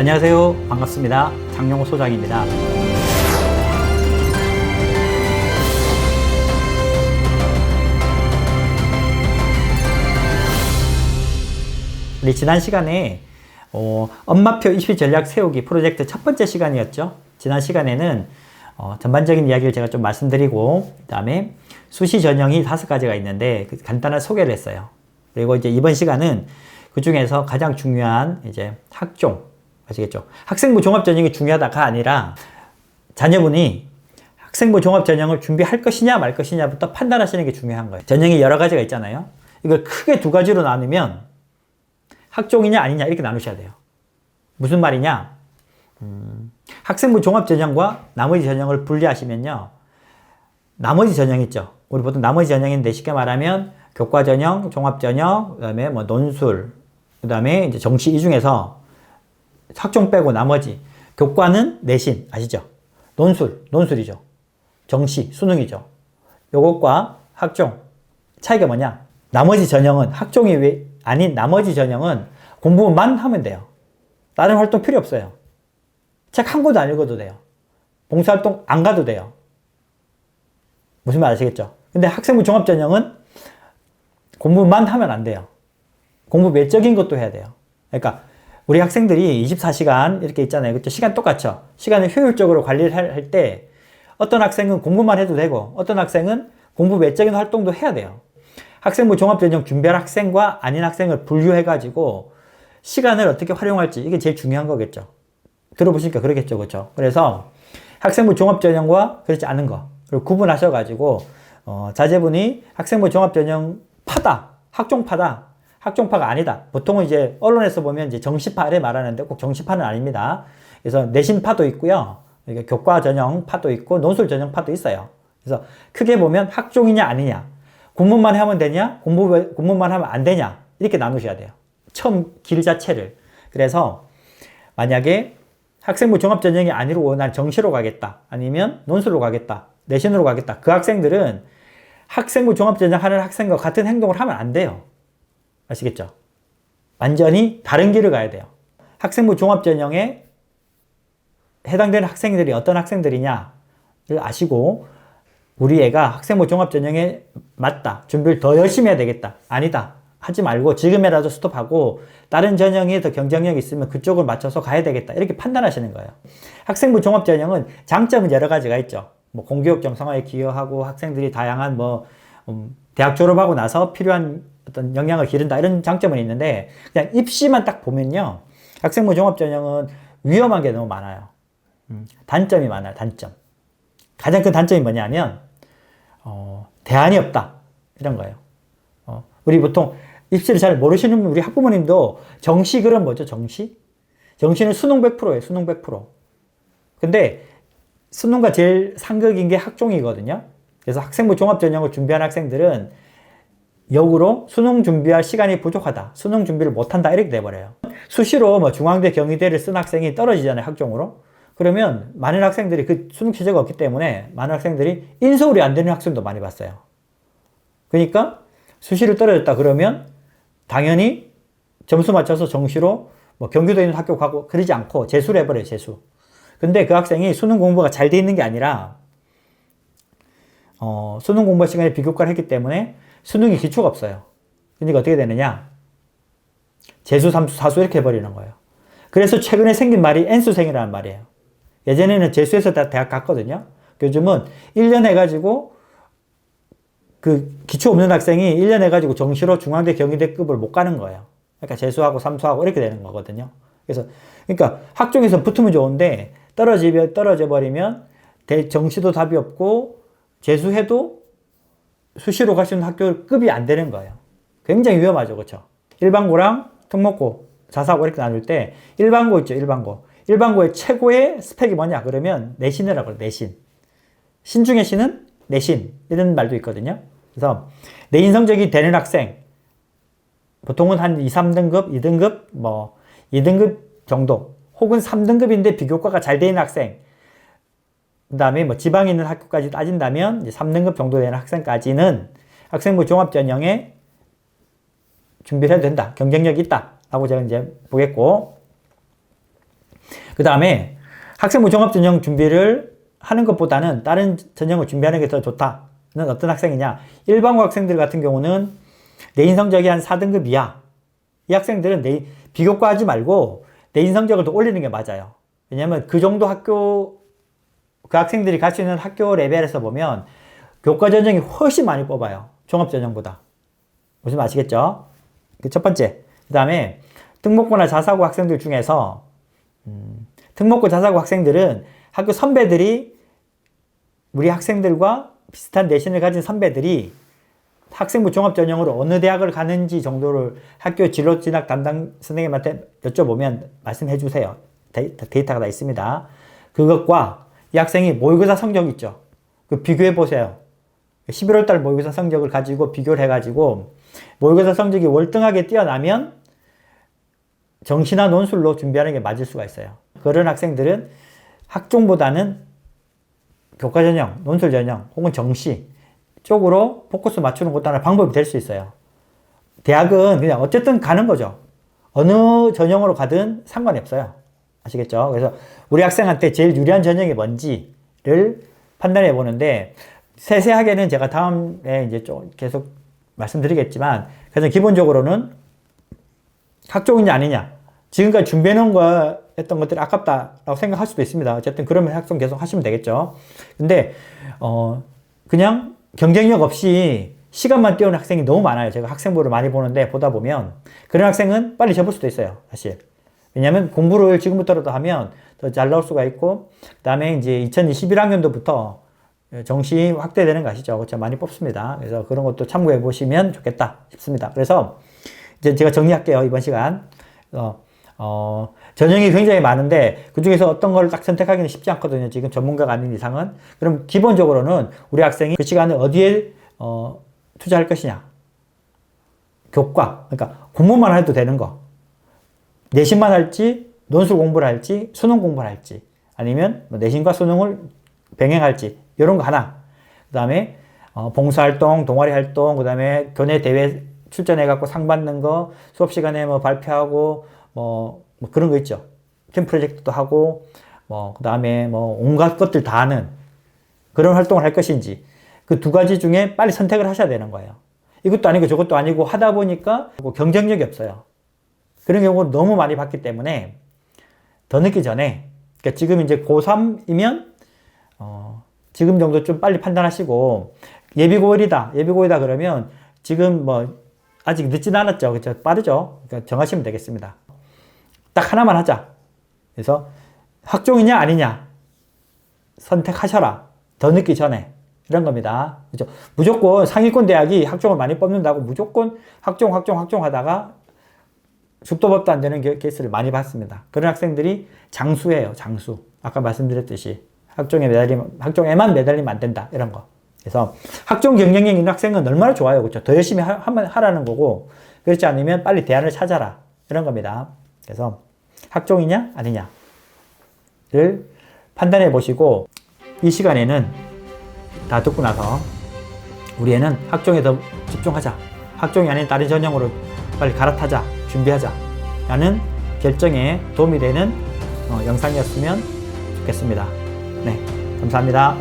안녕하세요. 반갑습니다. 장영호 소장입니다. 우리 지난 시간에 엄마표 입시 전략 세우기 프로젝트 첫 번째 시간이었죠. 지난 시간에는 전반적인 이야기를 제가 좀 말씀드리고, 그 다음에 수시 전형이 5가지가 있는데 간단한 소개를 했어요. 그리고 이제 이번 시간은 그 중에서 가장 중요한 이제 학종, 아시겠죠? 학생부 종합전형이 중요하다가 아니라 자녀분이 학생부 종합전형을 준비할 것이냐 말 것이냐부터 판단하시는 게 중요한 거예요. 전형이 여러 가지가 있잖아요. 이걸 크게 2가지로 나누면 학종이냐 아니냐 이렇게 나누셔야 돼요. 무슨 말이냐? 학생부 종합전형과 나머지 전형을 분리하시면요. 나머지 전형 있죠. 우리 보통 나머지 전형인데 쉽게 말하면 교과전형, 종합전형, 그 다음에 뭐 논술, 그 다음에 이제 정시 이 중에서 학종 빼고 나머지 교과는 내신 아시죠? 논술이죠. 정시, 수능이죠. 요것과 학종 차이가 뭐냐? 나머지 전형은 학종이 아닌 나머지 전형은 공부만 하면 돼요. 다른 활동 필요 없어요. 책 한 권도 안 읽어도 돼요. 봉사활동 안 가도 돼요. 무슨 말 아시겠죠? 근데 학생부 종합전형은 공부만 하면 안 돼요. 공부 외적인 것도 해야 돼요. 그러니까 우리 학생들이 24시간 이렇게 있잖아요. 그렇죠? 시간 똑같죠? 시간을 효율적으로 관리를 할 때 어떤 학생은 공부만 해도 되고 어떤 학생은 공부 외적인 활동도 해야 돼요. 학생부 종합전형 준비할 학생과 아닌 학생을 분류해가지고 시간을 어떻게 활용할지 이게 제일 중요한 거겠죠. 들어보시니까 그러겠죠. 그렇죠? 그래서 학생부 종합전형과 그렇지 않은 거 그리고 구분하셔가지고 자제분이 학생부 종합전형 파다, 학종파다, 학종파가 아니다. 보통은 이제 언론에서 보면 이제 정시파를 말하는데 꼭 정시파는 아닙니다. 그래서 내신파도 있고요. 교과 전형파도 있고 논술 전형파도 있어요. 그래서 크게 보면 학종이냐 아니냐, 공부만 하면 되냐, 공부만 하면 안 되냐 이렇게 나누셔야 돼요. 처음 길 자체를. 그래서 만약에 학생부 종합전형이 아니고 난 정시로 가겠다, 아니면 논술로 가겠다, 내신으로 가겠다. 그 학생들은 학생부 종합전형 하는 학생과 같은 행동을 하면 안 돼요. 아시겠죠? 완전히 다른 길을 가야 돼요. 학생부 종합전형에 해당되는 학생들이 어떤 학생들이냐를 아시고 우리 애가 학생부 종합전형에 맞다. 준비를 더 열심히 해야 되겠다. 아니다. 하지 말고 지금이라도 스톱하고 다른 전형에 더 경쟁력이 있으면 그쪽을 맞춰서 가야 되겠다. 이렇게 판단하시는 거예요. 학생부 종합전형은 장점은 여러 가지가 있죠. 뭐 공교육 정상화에 기여하고 학생들이 다양한 대학 졸업하고 나서 필요한 어떤 역량을 기른다 이런 장점은 있는데 그냥 입시만 딱 보면요. 학생부 종합전형은 위험한 게 너무 많아요. 단점이 많아요. 단점. 가장 큰 단점이 뭐냐면 대안이 없다. 이런 거예요. 우리 보통 입시를 잘 모르시는 우리 학부모님도 정시 그럼 뭐죠? 정시? 정시는 수능 100%예요. 수능 100%. 근데 수능과 제일 상극인 게 학종이거든요. 그래서 학생부 종합전형을 준비하는 학생들은 역으로 수능 준비할 시간이 부족하다. 수능 준비를 못한다. 이렇게 돼버려요. 수시로 중앙대, 경희대를 쓴 학생이 떨어지잖아요. 학종으로. 그러면 많은 학생들이 그 수능 체제가 없기 때문에 많은 학생들이 인서울이 안 되는 학생도 많이 봤어요. 그러니까 수시를 떨어졌다 그러면 당연히 점수 맞춰서 정시로 경기도에 있는 학교 가고 그러지 않고 재수를 해버려요. 재수. 근데 그 학생이 수능 공부가 잘 돼 있는 게 아니라 수능 공부 시간에 비교과를 했기 때문에 수능이 기초가 없어요. 그러니까 어떻게 되느냐? 재수, 삼수, 사수 이렇게 해버리는 거예요. 그래서 최근에 생긴 말이 N수생이라는 말이에요. 예전에는 재수해서 다 대학 갔거든요. 요즘은 1년 해가지고 그 기초 없는 학생이 1년 해가지고 정시로 중앙대, 경희대급을 못 가는 거예요. 그러니까 재수하고 삼수하고 이렇게 되는 거거든요. 그래서 그러니까 학종에서 붙으면 좋은데 떨어져 버리면 정시도 답이 없고 재수해도 수시로 갈 수 있는 학교 급이 안 되는 거예요. 굉장히 위험하죠. 그렇죠? 일반고랑 특목고, 자사고 이렇게 나눌 때 일반고 있죠. 일반고. 일반고의 최고의 스펙이 뭐냐? 그러면 내신이라고 해요. 내신. 신중의 신은 내신. 이런 말도 있거든요. 그래서 내신 성적이 되는 학생 보통은 한 2, 3등급, 2등급, 2등급 정도 혹은 3등급인데 비교과가 잘 되는 학생 그 다음에 지방에 있는 학교까지 따진다면 이제 3등급 정도 되는 학생까지는 학생부 종합전형에 준비를 해도 된다. 경쟁력이 있다. 라고 제가 이제 보겠고, 그 다음에 학생부 종합전형 준비를 하는 것보다는 다른 전형을 준비하는 게 더 좋다는 어떤 학생이냐. 일반고 학생들 같은 경우는 내신 성적이 한 4등급 이하. 이 학생들은 비교과 하지 말고 내신 성적을 더 올리는 게 맞아요. 왜냐면 그 정도 학교, 그 학생들이 갈 수 있는 학교 레벨에서 보면 교과 전형이 훨씬 많이 뽑아요. 종합 전형보다. 무슨 말 아시겠죠? 그 첫 번째. 그 다음에 특목고나 자사고 학생들 중에서 특목고 자사고 학생들은 학교 선배들이 우리 학생들과 비슷한 내신을 가진 선배들이 학생부 종합 전형으로 어느 대학을 가는지 정도를 학교 진로 진학 담당 선생님한테 여쭤보면 말씀해 주세요. 데이터가 다 있습니다. 그것과 이 학생이 모의고사 성적 있죠. 그 비교해 보세요. 11월 달 모의고사 성적을 가지고 비교를 해가지고 모의고사 성적이 월등하게 뛰어나면 정시나 논술로 준비하는 게 맞을 수가 있어요. 그런 학생들은 학종보다는 교과 전형, 논술 전형 혹은 정시 쪽으로 포커스 맞추는 것도 하나 방법이 될 수 있어요. 대학은 그냥 어쨌든 가는 거죠. 어느 전형으로 가든 상관이 없어요. 아시겠죠? 그래서 우리 학생한테 제일 유리한 전형이 뭔지를 판단해 보는데 세세하게는 제가 다음에 이제 좀 계속 말씀드리겠지만 그래서 기본적으로는 학종이냐 아니냐 지금까지 준비해 놓은 거 했던 것들이 아깝다라고 생각할 수도 있습니다. 어쨌든 그러면 학종 계속 하시면 되겠죠. 근데 그냥 경쟁력 없이 시간만 때우는 학생이 너무 많아요. 제가 학생부를 많이 보는데 보다 보면 그런 학생은 빨리 접을 수도 있어요. 사실. 왜냐하면 공부를 지금부터라도 하면 더 잘 나올 수가 있고 그 다음에 이제 2021학년도부터 정시 확대되는 거 아시죠? 그렇죠? 많이 뽑습니다. 그래서 그런 것도 참고해 보시면 좋겠다 싶습니다. 그래서 이제 제가 정리할게요. 이번 시간. 전형이 굉장히 많은데 그 중에서 어떤 걸 딱 선택하기는 쉽지 않거든요. 지금 전문가가 아닌 이상은. 그럼 기본적으로는 우리 학생이 그 시간을 어디에 투자할 것이냐. 교과. 그러니까 공부만 해도 되는 거. 내신만 할지 논술 공부를 할지 수능 공부를 할지 아니면 내신과 수능을 병행할지 이런 거 하나. 그 다음에 봉사활동, 동아리활동, 그 다음에 교내 대회 출전해갖고 상 받는 거, 수업 시간에 뭐 발표하고 뭐 그런 거 있죠. 캠 프로젝트도 하고 그 다음에 온갖 것들 다 하는 그런 활동을 할 것인지 그 두 가지 중에 빨리 선택을 하셔야 되는 거예요. 이것도 아니고 저것도 아니고 하다 보니까 경쟁력이 없어요. 그런 경우를 너무 많이 봤기 때문에 더 늦기 전에 그러니까 지금 이제 고3이면 지금 정도 좀 빨리 판단하시고 예비고1이다 그러면 지금 아직 늦진 않았죠. 그렇죠? 빠르죠. 그러니까 정하시면 되겠습니다. 딱 하나만 하자. 그래서 학종이냐 아니냐 선택하셔라. 더 늦기 전에 이런 겁니다. 그렇죠? 무조건 상위권 대학이 학종을 많이 뽑는다고 무조건 학종 하다가 죽도 밥도 안 되는 케이스를 많이 봤습니다. 그런 학생들이 장수예요. 장수. 아까 말씀드렸듯이 학종에만 매달리면 안 된다. 이런 거. 그래서 학종 경쟁력 있는 학생은 얼마나 좋아요. 그렇죠? 더 열심히 하라는 거고 그렇지 않으면 빨리 대안을 찾아라. 이런 겁니다. 그래서 학종이냐 아니냐를 판단해 보시고 이 시간에는 다 듣고 나서 우리 애는 학종에 더 집중하자. 학종이 아닌 다른 전형으로 빨리 갈아타자. 준비하자. 라는 결정에 도움이 되는 영상이었으면 좋겠습니다. 네, 감사합니다.